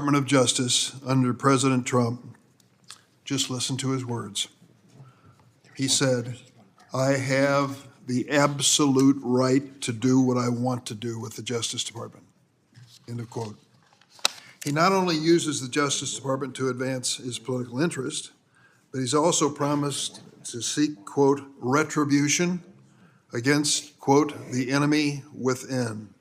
Department of Justice under President Trump, just listen to his words. He said, "I have the absolute right to do what I want to do with the Justice Department." End of quote. He not only uses the Justice Department to advance his political interest, but he's also promised to seek, quote, retribution against, quote, the enemy within.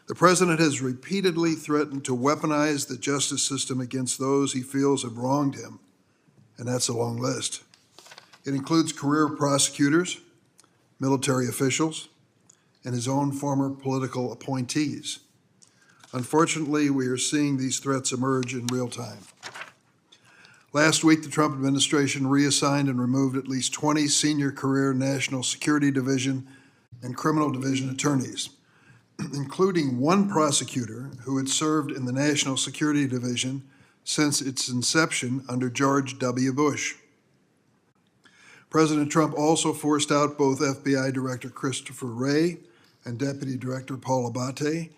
The president has repeatedly threatened to weaponize the justice system against those he feels have wronged him, and that's a long list. It includes career prosecutors, military officials, and his own former political appointees. Unfortunately, we are seeing these threats emerge in real time. Last week, the Trump administration reassigned and removed at least 20 senior career National Security Division and Criminal Division attorneys, including one prosecutor who had served in the National Security Division since its inception under George W. Bush. President Trump also forced out both FBI Director Christopher Wray and Deputy Director Paul Abate,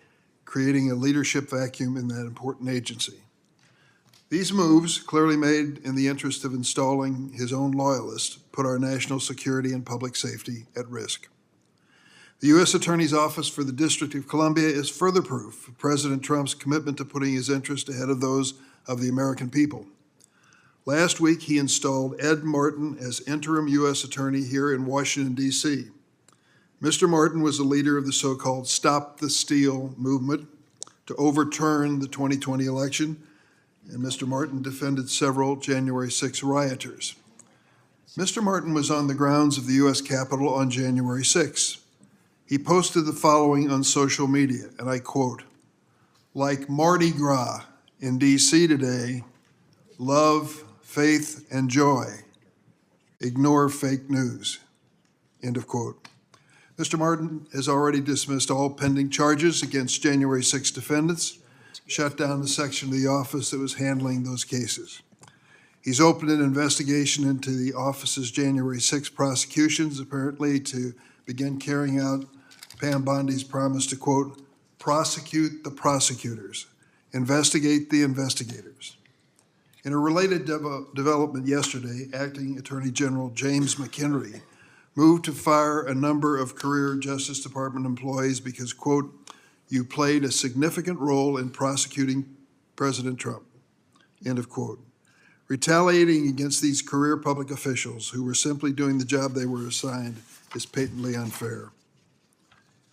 creating a leadership vacuum in that important agency. These moves, clearly made in the interest of installing his own loyalists, put our national security and public safety at risk. The U.S. Attorney's Office for the District of Columbia is further proof of President Trump's commitment to putting his interests ahead of those of the American people. Last week, he installed Ed Martin as interim U.S. Attorney here in Washington, D.C. Mr. Martin was a leader of the so-called Stop the Steal movement to overturn the 2020 election, and Mr. Martin defended several January 6 rioters. Mr. Martin was on the grounds of the U.S. Capitol on January 6. He posted the following on social media, and I quote, "Like Mardi Gras in D.C. today, love, faith, and joy. Ignore fake news." End of quote. Mr. Martin has already dismissed all pending charges against January 6 defendants, shut down the section of the office that was handling those cases. He's opened an investigation into the office's January 6 prosecutions, apparently to begin carrying out Pam Bondi's promise to, quote, prosecute the prosecutors, investigate the investigators. In a related development yesterday, Acting Attorney General James McHenry moved to fire a number of career Justice Department employees because, quote, you played a significant role in prosecuting President Trump, end of quote. Retaliating against these career public officials who were simply doing the job they were assigned is patently unfair.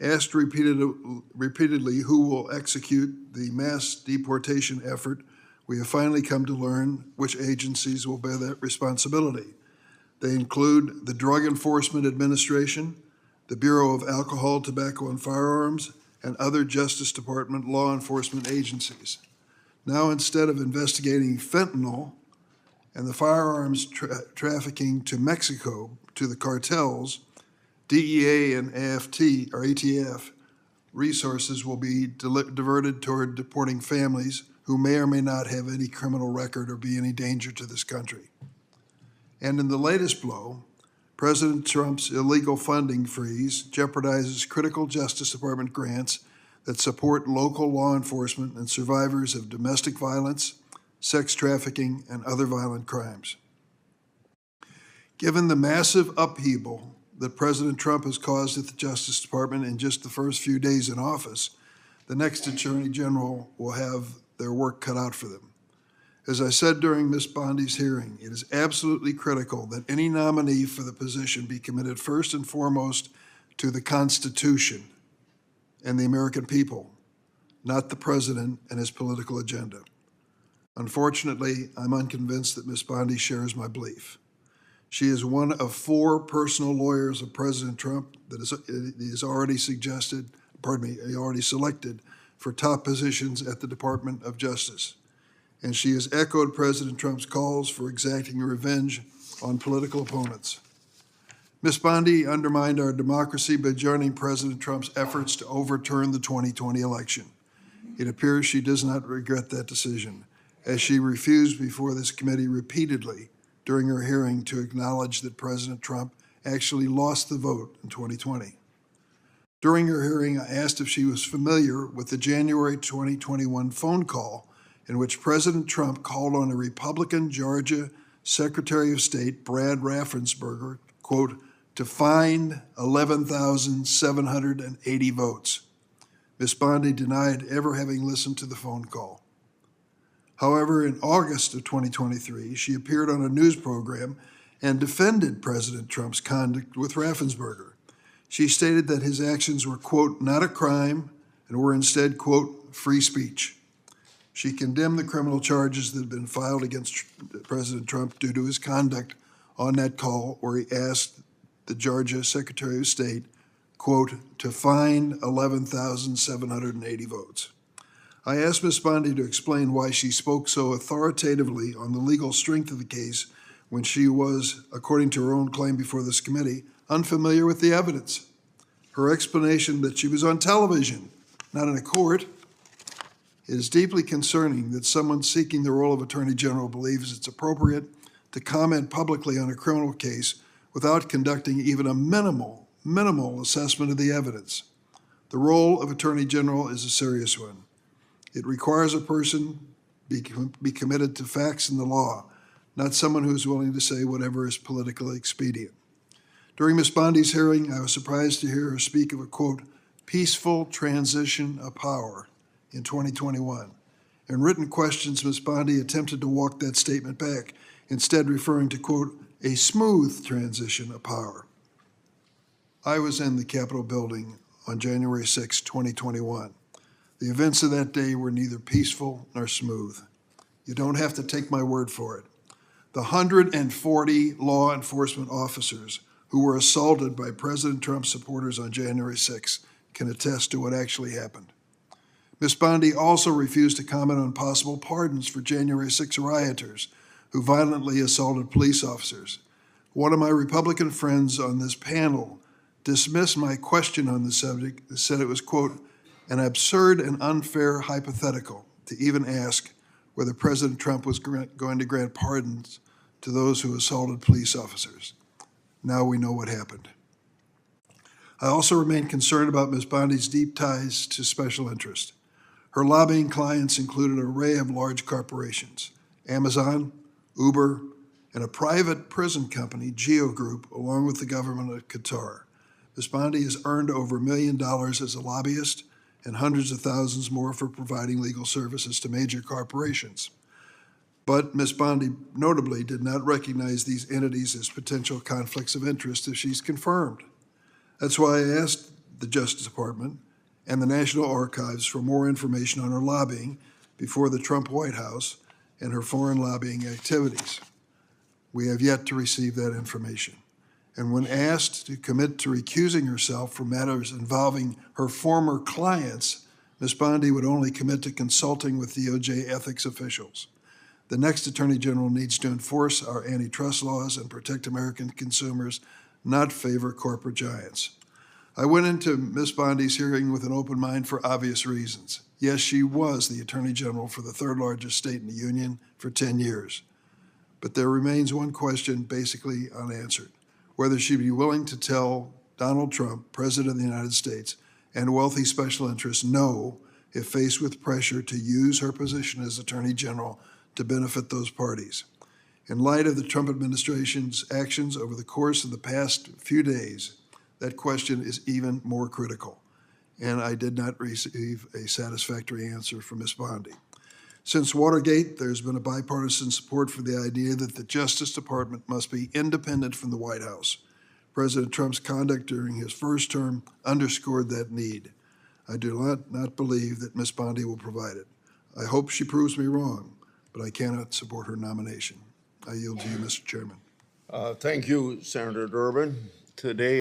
Asked repeatedly who will execute the mass deportation effort, we have finally come to learn which agencies will bear that responsibility. They include the Drug Enforcement Administration, the Bureau of Alcohol, Tobacco, and Firearms, and other Justice Department law enforcement agencies. Now, instead of investigating fentanyl and the firearms trafficking to Mexico to the cartels, DEA and ATF resources will be diverted toward deporting families who may or may not have any criminal record or be any danger to this country. And in the latest blow, President Trump's illegal funding freeze jeopardizes critical Justice Department grants that support local law enforcement and survivors of domestic violence, sex trafficking, and other violent crimes. Given the massive upheaval that President Trump has caused at the Justice Department in just the first few days in office, the next Attorney General will have their work cut out for them. As I said during Ms. Bondi's hearing, it is absolutely critical that any nominee for the position be committed first and foremost to the Constitution and the American people, not the president and his political agenda. Unfortunately, I'm unconvinced that Ms. Bondi shares my belief. She is one of 4 personal lawyers of President Trump that is already already selected for top positions at the Department of Justice. And she has echoed President Trump's calls for exacting revenge on political opponents. Ms. Bondi undermined our democracy by joining President Trump's efforts to overturn the 2020 election. It appears she does not regret that decision, as she refused before this committee repeatedly during her hearing to acknowledge that President Trump actually lost the vote in 2020. During her hearing, I asked if she was familiar with the January 2021 phone call in which President Trump called on the Republican Georgia Secretary of State, Brad Raffensperger, quote, to find 11,780 votes. Ms. Bondi denied ever having listened to the phone call. However, in August of 2023, she appeared on a news program and defended President Trump's conduct with Raffensperger. She stated that his actions were, quote, not a crime and were instead, quote, free speech. She condemned the criminal charges that had been filed against President Trump due to his conduct on that call, where he asked the Georgia Secretary of State, quote, to find 11,780 votes. I asked Ms. Bondi to explain why she spoke so authoritatively on the legal strength of the case when she was, according to her own claim before this committee, unfamiliar with the evidence. Her explanation that she was on television, not in a court. It is deeply concerning that someone seeking the role of Attorney General believes it's appropriate to comment publicly on a criminal case without conducting even a minimal assessment of the evidence. The role of Attorney General is a serious one. It requires a person be committed to facts and the law, not someone who is willing to say whatever is politically expedient. During Ms. Bondi's hearing, I was surprised to hear her speak of a, quote, peaceful transition of power in 2021. In written questions, Ms. Bondi attempted to walk that statement back, instead referring to, quote, a smooth transition of power. I was in the Capitol building on January 6, 2021. The events of that day were neither peaceful nor smooth. You don't have to take my word for it. The 140 law enforcement officers who were assaulted by President Trump's supporters on January 6 can attest to what actually happened. Ms. Bondi also refused to comment on possible pardons for January 6 rioters who violently assaulted police officers. One of my Republican friends on this panel dismissed my question on the subject and said it was, quote, an absurd and unfair hypothetical to even ask whether President Trump was going to grant pardons to those who assaulted police officers. Now we know what happened. I also remain concerned about Ms. Bondi's deep ties to special interest. Her lobbying clients include an array of large corporations, Amazon, Uber, and a private prison company, Geo Group, along with the government of Qatar. Ms. Bondi has earned over $1 million as a lobbyist and hundreds of thousands more for providing legal services to major corporations. But Ms. Bondi notably did not recognize these entities as potential conflicts of interest if she's confirmed. That's why I asked the Justice Department and the National Archives for more information on her lobbying before the Trump White House and her foreign lobbying activities. We have yet to receive that information. And when asked to commit to recusing herself from matters involving her former clients, Ms. Bondi would only commit to consulting with DOJ ethics officials. The next Attorney General needs to enforce our antitrust laws and protect American consumers, not favor corporate giants. I went into Ms. Bondi's hearing with an open mind for obvious reasons. Yes, she was the Attorney General for the third largest state in the Union for 10 years. But there remains one question basically unanswered: whether she'd be willing to tell Donald Trump, President of the United States, and wealthy special interests no if faced with pressure to use her position as Attorney General to benefit those parties. In light of the Trump administration's actions over the course of the past few days, that question is even more critical, and I did not receive a satisfactory answer from Ms. Bondi. Since Watergate, there's been a bipartisan support for the idea that the Justice Department must be independent from the White House. President Trump's conduct during his first term underscored that need. I do not believe that Ms. Bondi will provide it. I hope she proves me wrong, but I cannot support her nomination. I yield to you, Mr. Chairman. Thank you, Senator Durbin. Today,